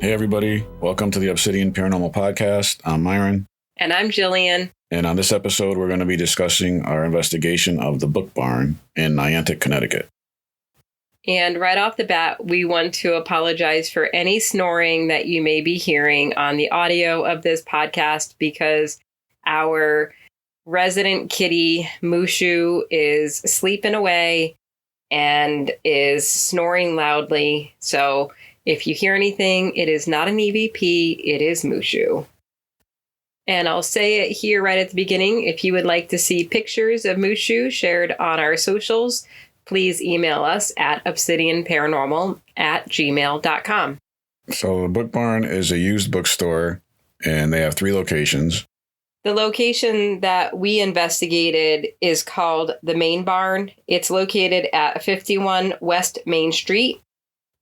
Hey everybody, welcome to the Obsidian Paranormal Podcast. I'm Myron. And I'm Jillian. And on this episode, we're going to be discussing our investigation of the Book Barn in Niantic, Connecticut. And right off the bat, we want to apologize for any snoring that you may be hearing on the audio of this podcast because our resident kitty, Mushu, is sleeping away and is snoring loudly. So if you hear anything, it is not an EVP, it is Mushu. And I'll say it here right at the beginning. If you would like to see pictures of Mushu shared on our socials, please email us at obsidianparanormal@gmail.com. So the Book Barn is a used bookstore, and they have 3 locations. The location that we investigated is called the Main Barn. It's located at 51 West Main Street.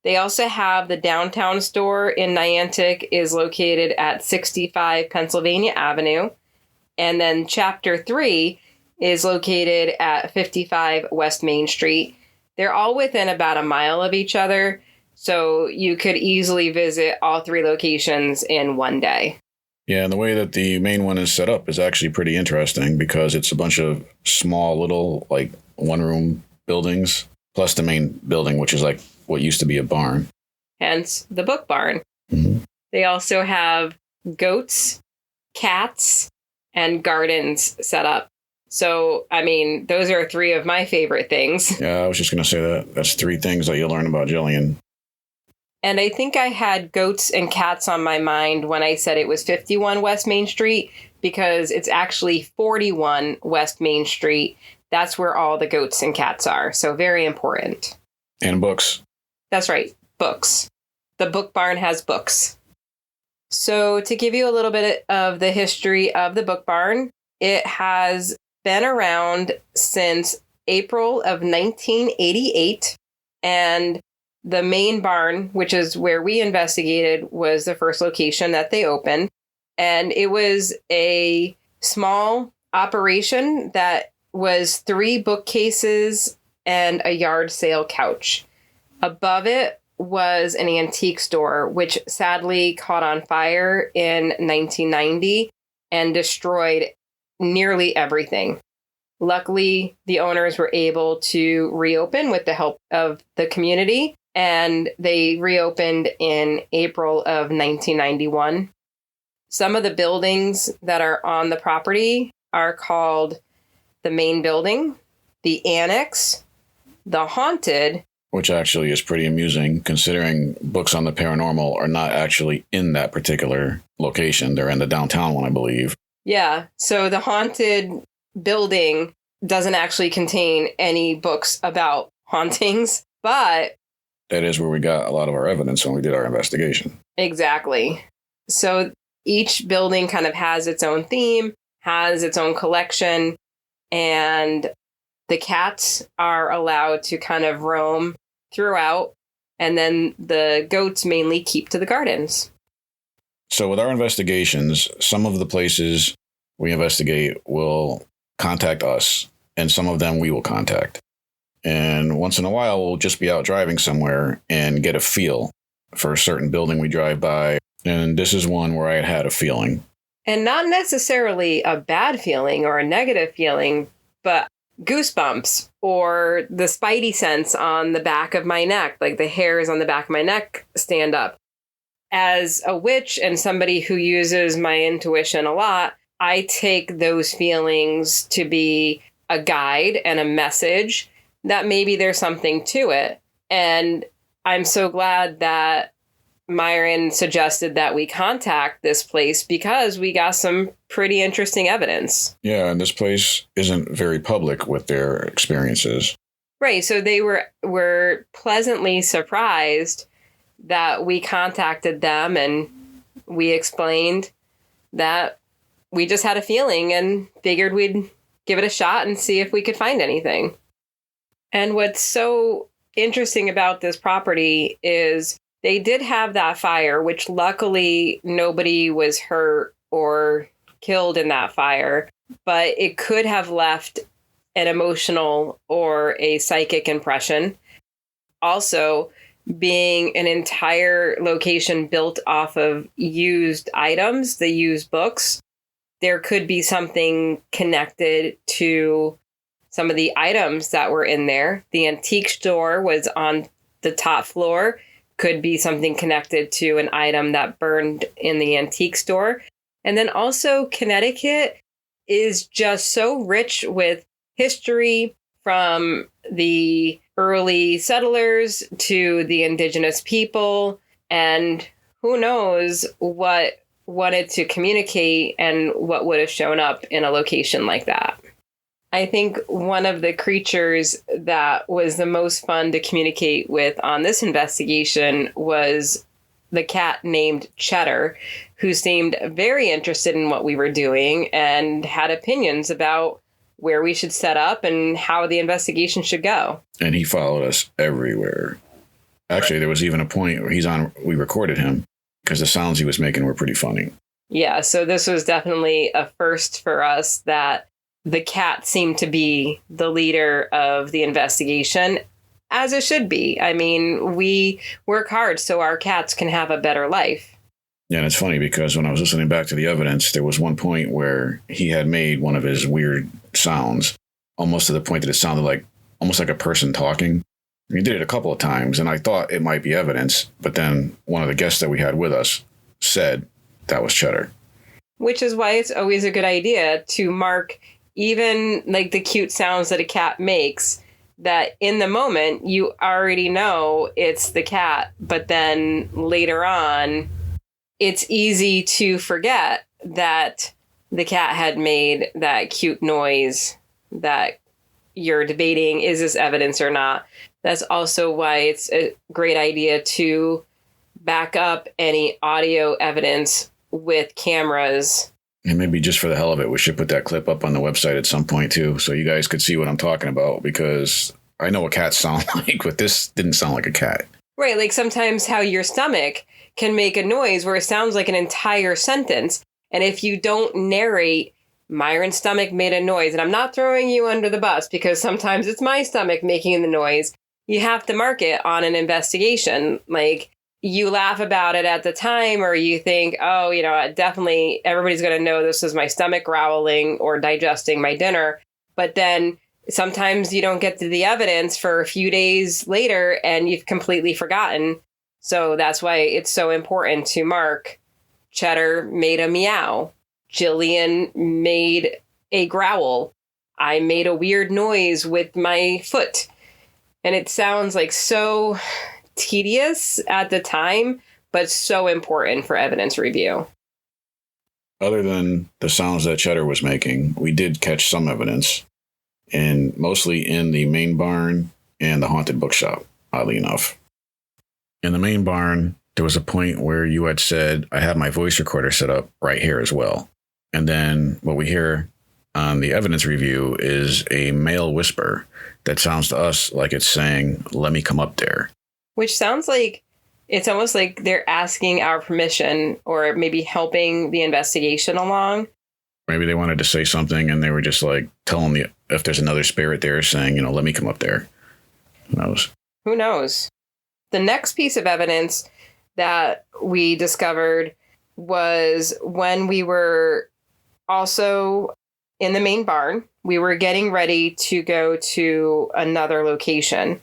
They also have the downtown store in Niantic is located at 65 Pennsylvania Avenue. And then Chapter 3 is located at 55 West Main Street. They're all within about a mile of each other, so you could easily visit all 3 locations in one day. Yeah, and the way that the main one is set up is actually pretty interesting because it's a bunch of small little, like, one-room buildings, plus the main building, which is like what used to be a barn. Hence the Book Barn. Mm-hmm. They also have goats, cats, and gardens set up. So, I mean, those are 3 of my favorite things. Yeah, I was just going to say that. That's 3 things that you'll learn about Jillian. And I think I had goats and cats on my mind when I said it was 51 West Main Street, because it's actually 41 West Main Street. That's where all the goats and cats are. So very important. And books. That's right. Books. The Book Barn has books. So to give you a little bit of the history of the Book Barn, it has been around since April of 1988. And the Main Barn, which is where we investigated, was the first location that they opened. And it was a small operation that was 3 bookcases and a yard sale couch. Above it was an antique store, which sadly caught on fire in 1990 and destroyed nearly everything. Luckily, the owners were able to reopen with the help of the community, and they reopened in April of 1991. Some of the buildings that are on the property are called the Main Building, the Annex, the Haunted, which actually is pretty amusing considering books on the paranormal are not actually in that particular location. They're in the downtown one, I believe. Yeah. So the Haunted building doesn't actually contain any books about hauntings, but that is where we got a lot of our evidence when we did our investigation. Exactly. So each building kind of has its own theme, has its own collection, and the cats are allowed to kind of roam throughout, and then the goats mainly keep to the gardens. So with our investigations, some of the places we investigate will contact us, and some of them we will contact. And once in a while, we'll just be out driving somewhere and get a feel for a certain building we drive by. And this is one where I had a feeling. And not necessarily a bad feeling or a negative feeling, but goosebumps or the spidey sense on the back of my neck, like the hairs on the back of my neck stand up. As a witch and somebody who uses my intuition a lot, I take those feelings to be a guide and a message that maybe there's something to it. And I'm so glad that Myron suggested that we contact this place because we got some pretty interesting evidence. Yeah, and this place isn't very public with their experiences. Right, so they were pleasantly surprised that we contacted them, and we explained that we just had a feeling and figured we'd give it a shot and see if we could find anything. And what's so interesting about this property is they did have that fire, which luckily nobody was hurt or killed in that fire, but it could have left an emotional or a psychic impression. Also, being an entire location built off of used items, the used books, there could be something connected to some of the items that were in there. The antique store was on the top floor, could be something connected to an item that burned in the antique store. And then also Connecticut is just so rich with history, from the early settlers to the indigenous people, and who knows what wanted to communicate and what would have shown up in a location like that. I think one of the creatures that was the most fun to communicate with on this investigation was the cat named Cheddar, who seemed very interested in what we were doing and had opinions about where we should set up and how the investigation should go. And he followed us everywhere. Actually, there was even a point where we recorded him because the sounds he was making were pretty funny. Yeah, so this was definitely a first for us that the cat seemed to be the leader of the investigation, as it should be. I mean, we work hard so our cats can have a better life. Yeah, and it's funny because when I was listening back to the evidence, there was one point where he had made one of his weird sounds, almost to the point that it sounded like almost like a person talking. He did it a couple of times, and I thought it might be evidence, but then one of the guests that we had with us said that was Cheddar. Which is why it's always a good idea to mark even like the cute sounds that a cat makes, that in the moment you already know it's the cat, but then later on it's easy to forget that the cat had made that cute noise that you're debating, is this evidence or not? That's also why it's a great idea to back up any audio evidence with cameras. And maybe just for the hell of it, we should put that clip up on the website at some point too, so you guys could see what I'm talking about, because I know what cats sound like, but this didn't sound like a cat. Right, like sometimes how your stomach can make a noise where it sounds like an entire sentence. And if you don't narrate, Myron's stomach made a noise, and I'm not throwing you under the bus because sometimes it's my stomach making the noise, you have to mark it on an investigation. Like, you laugh about it at the time, or you think, oh, definitely everybody's going to know this is my stomach growling or digesting my dinner. But then sometimes you don't get to the evidence for a few days later and you've completely forgotten. So that's why it's so important to mark Cheddar made a meow. Jillian made a growl. I made a weird noise with my foot. And it sounds like so tedious at the time, but so important for evidence review. Other than the sounds that Cheddar was making, we did catch some evidence, and mostly in the main barn and the haunted bookshop, oddly enough. In the main barn, there was a point where you had said, I have my voice recorder set up right here as well. And then what we hear on the evidence review is a male whisper that sounds to us like it's saying, let me come up there. Which sounds like it's almost like they're asking our permission, or maybe helping the investigation along. Maybe they wanted to say something and they were just like telling the, if there's another spirit there saying, let me come up there. Who knows? Who knows? The next piece of evidence that we discovered was when we were also in the main barn. We were getting ready to go to another location.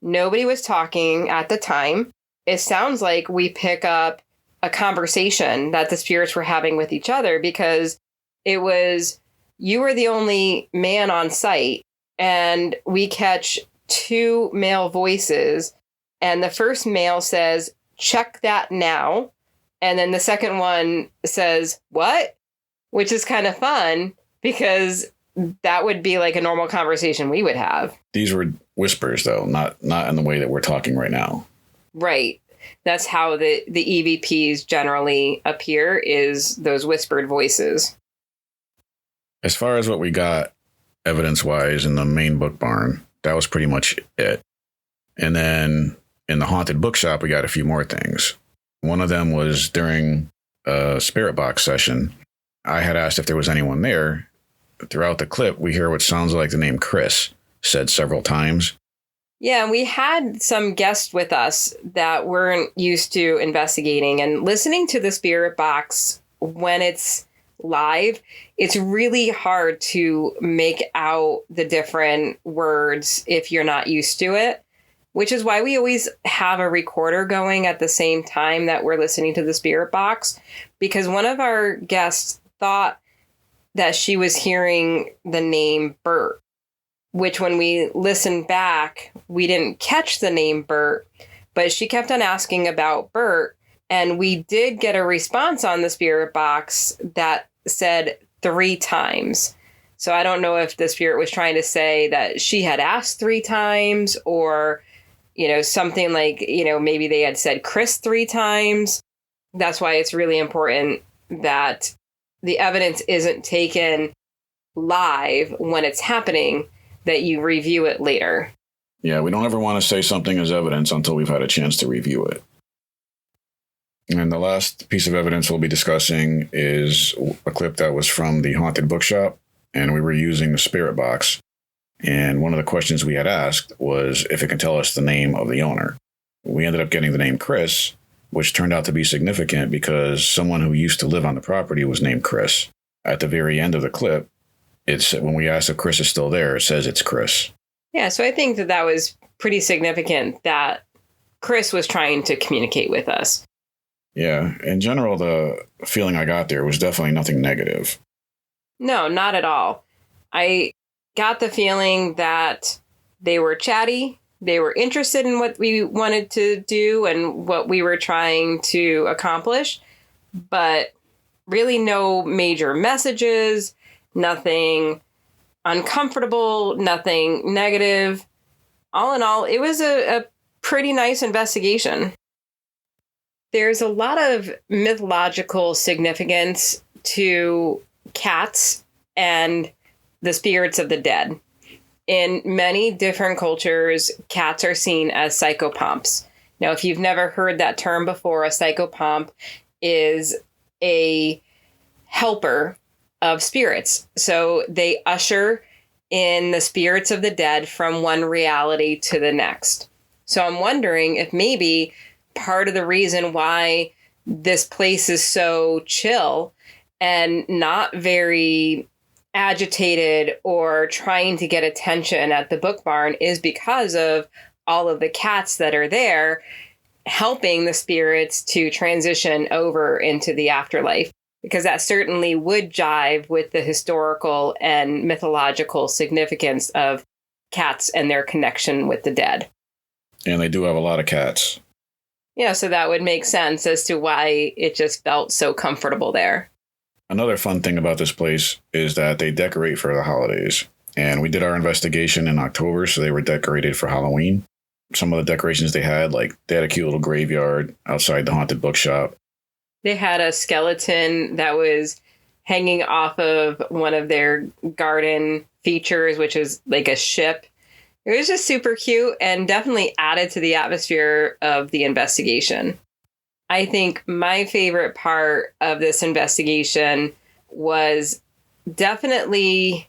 Nobody was talking at the time. It sounds like we pick up a conversation that the spirits were having with each other, because it was, you were the only man on site, and we catch two male voices. And the first male says, check that now. And then the second one says, what? Which is kind of fun, because that would be like a normal conversation we would have. These were whispers, though, not in the way that we're talking right now. Right. That's how the EVPs generally appear, is those whispered voices. As far as what we got evidence-wise in the main book barn, that was pretty much it. And then in the haunted bookshop, we got a few more things. One of them was during a spirit box session. I had asked if there was anyone there. Throughout the clip, we hear what sounds like the name Chris said several times. Yeah, and we had some guests with us that weren't used to investigating and listening to the spirit box when it's live. It's really hard to make out the different words if you're not used to it, which is why we always have a recorder going at the same time that we're listening to the spirit box. Because one of our guests thought that she was hearing the name Bert, which when we listened back, we didn't catch the name Bert, but she kept on asking about Bert. And we did get a response on the spirit box that said 3 times. So I don't know if the spirit was trying to say that she had asked 3 times or, something like, maybe they had said Chris 3 times. That's why it's really important that the evidence isn't taken live when it's happening, that you review it later. Yeah, we don't ever want to say something as evidence until we've had a chance to review it. And the last piece of evidence we'll be discussing is a clip that was from the haunted bookshop, and we were using the spirit box. And one of the questions we had asked was if it can tell us the name of the owner. We ended up getting the name Chris, which turned out to be significant because someone who used to live on the property was named Chris. At the very end of the clip, when we asked if Chris is still there, it says it's Chris. Yeah, so I think that was pretty significant that Chris was trying to communicate with us. Yeah, in general, the feeling I got there was definitely nothing negative. No, not at all. I got the feeling that they were chatty. They were interested in what we wanted to do and what we were trying to accomplish, but really no major messages, nothing uncomfortable, nothing negative. All in all, it was a pretty nice investigation. There's a lot of mythological significance to cats and the spirits of the dead. In many different cultures, cats are seen as psychopomps. Now, if you've never heard that term before, a psychopomp is a helper of spirits. So they usher in the spirits of the dead from one reality to the next. So I'm wondering if maybe part of the reason why this place is so chill and not very agitated or trying to get attention at the book barn is because of all of the cats that are there helping the spirits to transition over into the afterlife, because that certainly would jive with the historical and mythological significance of cats and their connection with the dead. And they do have a lot of cats. Yeah, so that would make sense as to why it just felt so comfortable there. Another fun thing about this place is that they decorate for the holidays. And we did our investigation in October, so they were decorated for Halloween. Some of the decorations they had a cute little graveyard outside the haunted bookshop. They had a skeleton that was hanging off of one of their garden features, which is like a ship. It was just super cute and definitely added to the atmosphere of the investigation. I think my favorite part of this investigation was definitely,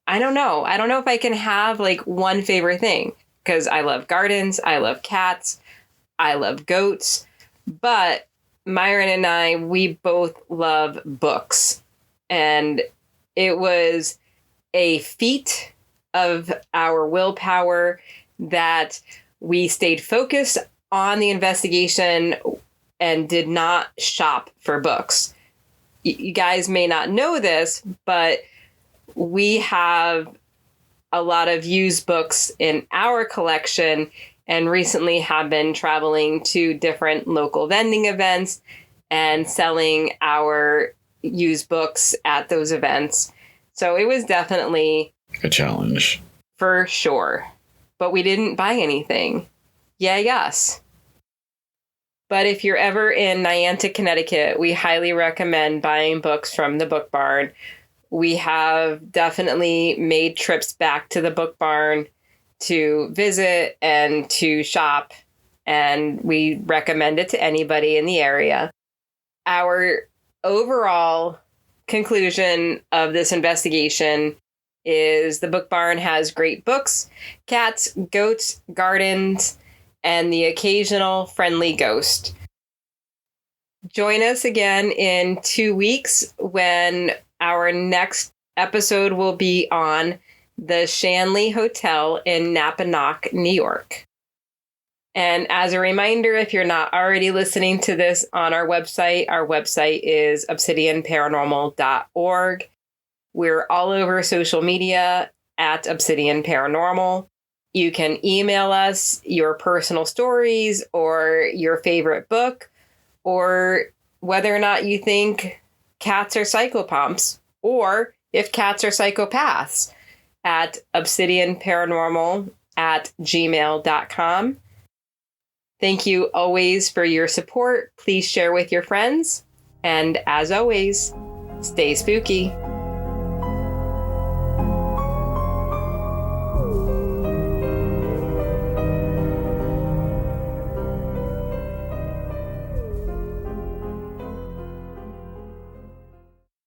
I don't know if I can have one favorite thing, because I love gardens, I love cats, I love goats, but Myron and I, we both love books. And it was a feat of our willpower that we stayed focused on the investigation and did not shop for books. You guys may not know this, but we have a lot of used books in our collection and recently have been traveling to different local vending events and selling our used books at those events. So it was definitely a challenge. For sure. But we didn't buy anything. Yes. But if you're ever in Niantic, Connecticut, we highly recommend buying books from the Book Barn. We have definitely made trips back to the Book Barn to visit and to shop, and we recommend it to anybody in the area. Our overall conclusion of this investigation is the Book Barn has great books, cats, goats, gardens, and the occasional friendly ghost. Join us again in 2 weeks when our next episode will be on the Shanley Hotel in Napanoch, New York. And as a reminder, if you're not already listening to this on our website is obsidianparanormal.org. We're all over social media at Obsidian Paranormal. You can email us your personal stories or your favorite book, or whether or not you think cats are psychopomps, or if cats are psychopaths, at obsidianparanormal@gmail.com. Thank you always for your support. Please share with your friends. And as always, stay spooky.